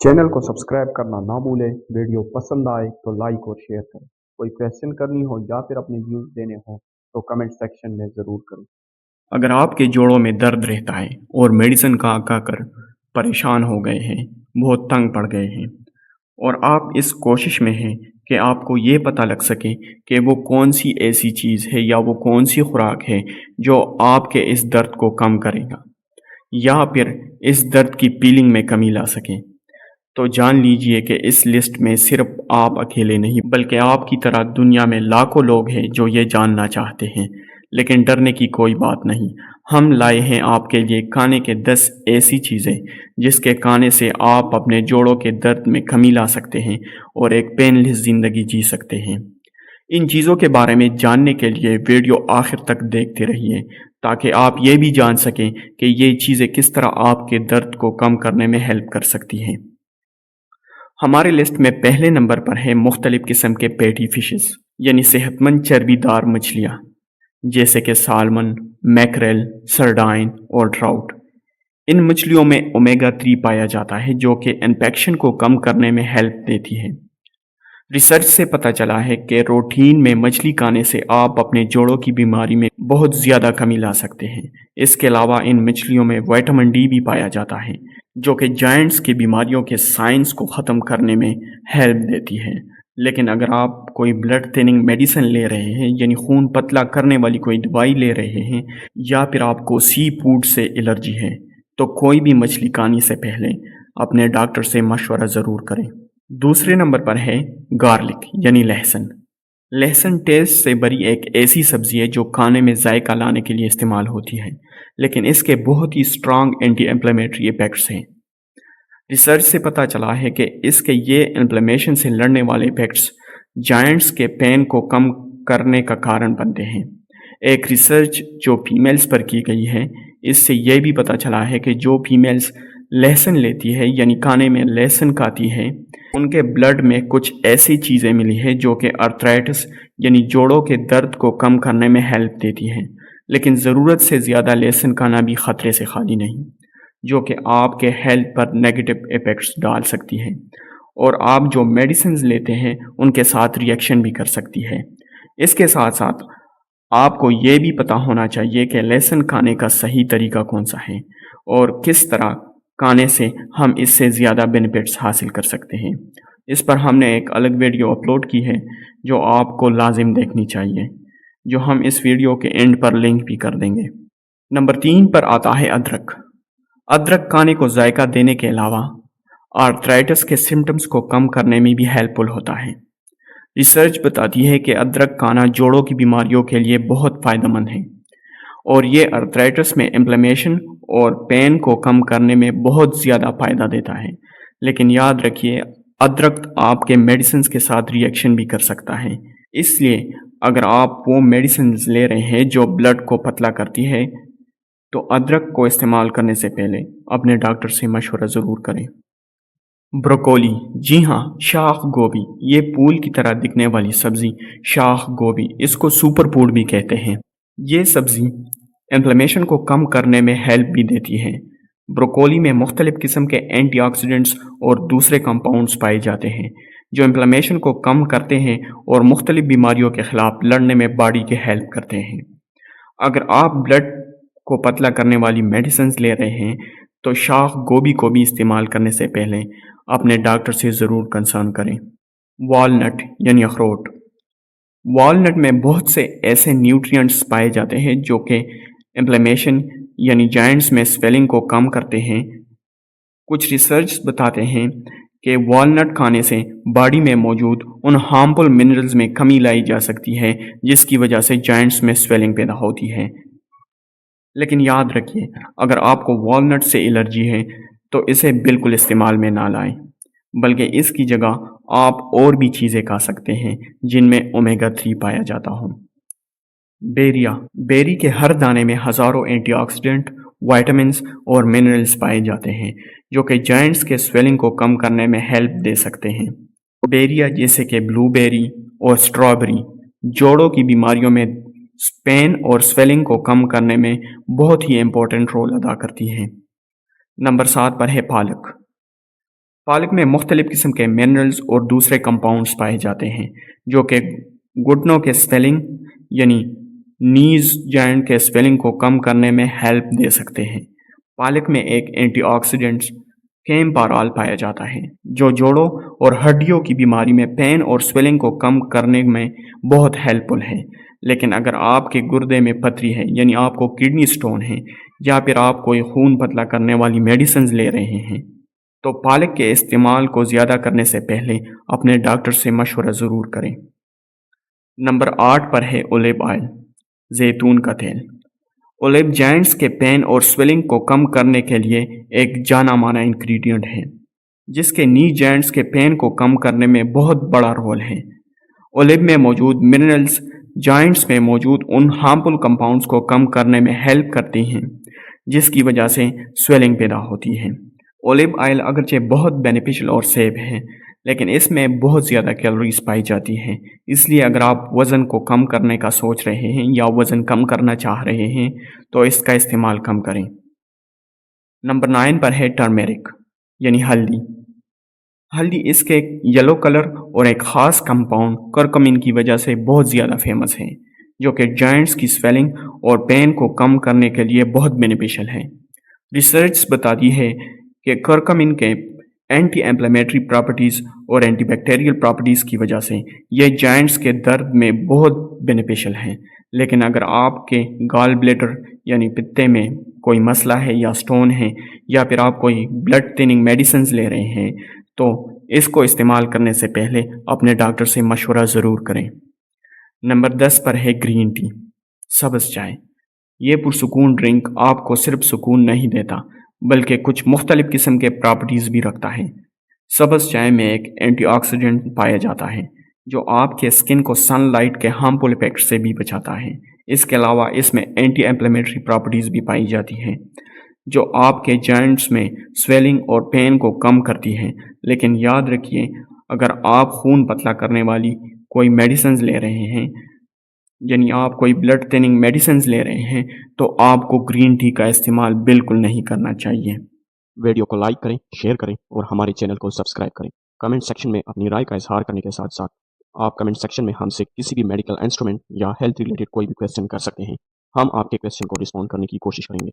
Channel को subscribe करना ना भूलें। वीडियो पसंद आए तो लाइक और शेयर करें। कोई क्वेश्चन करनी हो या फिर अपने व्यूज़ देने हो तो कमेंट सेक्शन में ज़रूर करें। अगर आपके जोड़ों में दर्द रहता है और मेडिसिन खा कर परेशान हो गए हैं, बहुत तंग पड़ गए हैं और आप इस कोशिश में हैं कि आपको ये पता लग सके कि वो कौन सी ऐसी चीज़ है या वो कौन सी खुराक है जो आपके इस दर्द को कम करेगा या फिर इस दर्द की पीलिंग में कमी ला सके, तो जान लीजिए कि इस लिस्ट में सिर्फ आप अकेले नहीं बल्कि आपकी तरह दुनिया में लाखों लोग हैं जो ये जानना चाहते हैं। लेकिन डरने की कोई बात नहीं, हम लाए हैं आपके लिए खाने के 10 ऐसी चीज़ें जिसके खाने से आप अपने जोड़ों के दर्द में कमी ला सकते हैं और एक पेनलेस ज़िंदगी जी सकते हैं। इन चीज़ों के बारे में जानने के लिए वीडियो आखिर तक देखते रहिए ताकि आप ये भी जान सकें कि ये चीज़ें किस तरह आपके दर्द को कम करने में हेल्प कर सकती हैं। हमारे लिस्ट में पहले नंबर पर है मुख्तलिफ़ किस्म के पैटी फिशेस यानी सेहतमंद चर्बीदार मछलियाँ, जैसे कि सालमन, मैकरेल, सरडाइन और ट्राउट। इन मछलियों में ओमेगा 3 पाया जाता है जो कि इन्फेक्शन को कम करने में हेल्प देती है। रिसर्च से पता चला है कि रूटीन में मछली खाने से आप अपने जोड़ों की बीमारी में बहुत ज़्यादा कमी ला सकते हैं। इसके अलावा इन मछलियों में विटामिन डी भी पाया जाता है जो कि जॉइंट्स की बीमारियों के साइंस को ख़त्म करने में हेल्प देती है। लेकिन अगर आप कोई ब्लड थिनिंग मेडिसिन ले रहे हैं यानी खून पतला करने वाली कोई दवाई ले रहे हैं या फिर आपको सी फूड से एलर्जी है तो कोई भी मछली खाने से पहले अपने डॉक्टर से मशवरा ज़रूर करें। दूसरे नंबर पर है गार्लिक यानी लहसुन। लहसुन टेस्ट से भरी एक ऐसी सब्ज़ी है जो खाने में जायका लाने के लिए इस्तेमाल होती है, लेकिन इसके बहुत ही स्ट्रॉन्ग एंटी इन्फ्लेमेटरी इफेक्ट्स हैं। रिसर्च से पता चला है कि इसके ये इन्फ्लेमेशन से लड़ने वाले इफेक्ट्स जॉइंट्स के पेन को कम करने का कारण बनते हैं। एक रिसर्च जो फीमेल्स पर की गई है, इससे यह भी पता चला है कि जो फीमेल्स लहसुन लेती है यानी खाने में लहसुन खाती है, उनके ब्लड में कुछ ऐसी चीज़ें मिली है जो कि अर्थराइटिस यानी जोड़ों के दर्द को कम करने में हेल्प देती हैं। लेकिन ज़रूरत से ज़्यादा लहसुन खाना भी ख़तरे से खाली नहीं, जो कि आपके हेल्थ पर नेगेटिव इफ़ेक्ट्स डाल सकती है और आप जो मेडिसिन लेते हैं उनके साथ रिएक्शन भी कर सकती है। इसके साथ साथ आपको ये भी पता होना चाहिए कि लहसुन खाने का सही तरीका कौन सा है और किस तरह खाने से हम इससे ज़्यादा बेनिफिट्स हासिल कर सकते हैं। इस पर हमने एक अलग वीडियो अपलोड की है जो आपको लाजिम देखनी चाहिए, जो हम इस वीडियो के एंड पर लिंक भी कर देंगे। नंबर 3 पर आता है अदरक। अदरक खाने को जायका देने के अलावा आर्थराइटिस के सिम्टम्स को कम करने में भी हेल्पफुल होता है। रिसर्च बताती है कि अदरक खाना जोड़ों की बीमारियों के लिए बहुत फ़ायदेमंद है और ये आर्थराइटिस में इन्फ्लेमेशन और पेन को कम करने में बहुत ज़्यादा फ़ायदा देता है। लेकिन याद रखिए, अदरक आपके मेडिसिन के साथ रिएक्शन भी कर सकता है, इसलिए अगर आप वो मेडिसिन ले रहे हैं जो ब्लड को पतला करती है तो अदरक को इस्तेमाल करने से पहले अपने डॉक्टर से मशवरा ज़रूर करें। ब्रोकोली, जी हाँ, शाख गोभी, ये फूल की तरह दिखने वाली सब्ज़ी शाख गोभी, इसको सुपर फूड भी कहते हैं। ये सब्ज़ी इन्फ्लेमेशन को कम करने में हेल्प भी देती है। ब्रोकोली में मुख्तलिफ़ किस्म के एंटीऑक्सीडेंट्स और दूसरे कंपाउंड्स पाए जाते हैं जो इन्फ्लेमेशन को कम करते हैं और मुख्तलिफ़ बीमारियों के ख़िलाफ़ लड़ने में बॉडी के हेल्प करते हैं। अगर आप ब्लड को पतला करने वाली मेडिसिन ले रहे हैं तो शाख गोभी को भी इस्तेमाल करने से पहले अपने डॉक्टर से ज़रूर कंसर्न करें। वॉलनट यानी अखरोट। वॉलनट में बहुत से ऐसे न्यूट्रिएंट्स पाए जाते हैं जो कि इन्फ्लेमेशन यानी जॉइंट्स में स्वेलिंग को कम करते हैं। कुछ रिसर्च बताते हैं कि वॉलनट खाने से बॉडी में मौजूद उन हार्मफुल मिनरल्स में कमी लाई जा सकती है जिसकी वजह से जॉइंट्स में स्वेलिंग पैदा होती है। लेकिन याद रखिए, अगर आपको वॉलनट से एलर्जी है तो इसे बिल्कुल इस्तेमाल में ना लाएं, बल्कि इसकी जगह आप और भी चीज़ें खा सकते हैं जिनमें ओमेगा 3 पाया जाता हो। बेरिया, बेरी के हर दाने में हज़ारों एंटीऑक्सीडेंट, विटामिन्स और मिनरल्स पाए जाते हैं जो कि जॉइंट्स के स्वेलिंग को कम करने में हेल्प दे सकते हैं। बेरिया जैसे कि ब्लूबेरी और स्ट्रॉबेरी जोड़ों की बीमारियों में पेन और स्वेलिंग को कम करने में बहुत ही इम्पोर्टेंट रोल अदा करती हैं। नंबर 7 पर है पालक। पालक में मुख्तलिफ किस्म के मिनरल्स और दूसरे कंपाउंड्स पाए जाते हैं जो कि घुटनों के स्वेलिंग यानी नीज जॉइंट के स्वेलिंग को कम करने में हेल्प दे सकते हैं। पालक में एक एंटीऑक्सीडेंट केमपाराल पाया जाता है जो जोड़ों और हड्डियों की बीमारी में पेन और स्वेलिंग को कम करने में बहुत हेल्पफुल है। लेकिन अगर आपके गुर्दे में पथरी है यानी आपको किडनी स्टोन है या फिर आप कोई खून पतला करने वाली मेडिसिन ले रहे हैं तो पालक के इस्तेमाल को ज़्यादा करने से पहले अपने डॉक्टर से मशवरा ज़रूर करें। नंबर 8 पर है ओलिव ऑयल, जैतून का तेल। ओलिव जॉइंट्स के पेन और स्वेलिंग को कम करने के लिए एक जाना माना इंग्रेडिएंट है जिसके नी जॉइंट्स के पेन को कम करने में बहुत बड़ा रोल है। ओलिव में मौजूद मिनरल्स जॉइंट्स में मौजूद उन हार्मफुल कंपाउंड्स को कम करने में हेल्प करती हैं जिसकी वजह से स्वेलिंग पैदा होती है। ओलिव ऑयल अगरचे बहुत बेनिफिशियल और सेफ है लेकिन इसमें बहुत ज़्यादा कैलोरीज पाई जाती हैं, इसलिए अगर आप वज़न को कम करने का सोच रहे हैं या वज़न कम करना चाह रहे हैं तो इसका इस्तेमाल कम करें। नंबर 9 पर है टर्मेरिक यानी हल्दी। हल्दी इसके येलो कलर और एक ख़ास कंपाउंड करकमिन की वजह से बहुत ज़्यादा फेमस है जो कि जॉइंट्स की स्वेलिंग और पेन को कम करने के लिए बहुत बेनिफिशियल है। रिसर्च बताती है कि करकमिन के एंटी एम्प्लेमेटरी प्रॉपर्टीज़ और एंटीबैक्टीरियल प्रॉपर्टीज़ की वजह से ये जॉइंट्स के दर्द में बहुत बेनिफिशियल हैं। लेकिन अगर आपके गॉल ब्लैडर यानी पित्ते में कोई मसला है या स्टोन है या फिर आप कोई ब्लड थिनिंग मेडिसिन ले रहे हैं तो इसको इस्तेमाल करने से पहले अपने डॉक्टर से मशवरा ज़रूर करें। नंबर 10 पर है ग्रीन टी, सब्ज़ चाय। ये पुरसुकून ड्रिंक आपको सिर्फ सुकून नहीं देता बल्कि कुछ मुख्तलिफ किस्म के प्रॉपर्टीज़ भी रखता है। सब्ज़ चाय में एक एंटीऑक्सीडेंट पाया जाता है जो आपके स्किन को सनलाइट के हार्मफुल इफेक्ट से भी बचाता है। इसके अलावा इसमें एंटी एम्प्लेमेटरी प्रॉपर्टीज़ भी पाई जाती हैं जो आपके जॉइंट्स में स्वेलिंग और पेन को कम करती हैं। लेकिन याद रखिए अगर आप खून पतला करने वाली कोई मेडिसिन ले रहे हैं यानी आप कोई ब्लड थिनिंग मेडिसिन ले रहे हैं तो आपको ग्रीन टी का इस्तेमाल बिल्कुल नहीं करना चाहिए। वीडियो को लाइक करें, शेयर करें और हमारे चैनल को सब्सक्राइब करें। कमेंट सेक्शन में अपनी राय का इजहार करने के साथ साथ आप कमेंट सेक्शन में हमसे किसी भी मेडिकल इंस्ट्रूमेंट या हेल्थ रिलेटेड कोई भी क्वेश्चन कर सकते हैं। हम आपके क्वेश्चन को रिस्पॉन्ड करने की कोशिश करेंगे।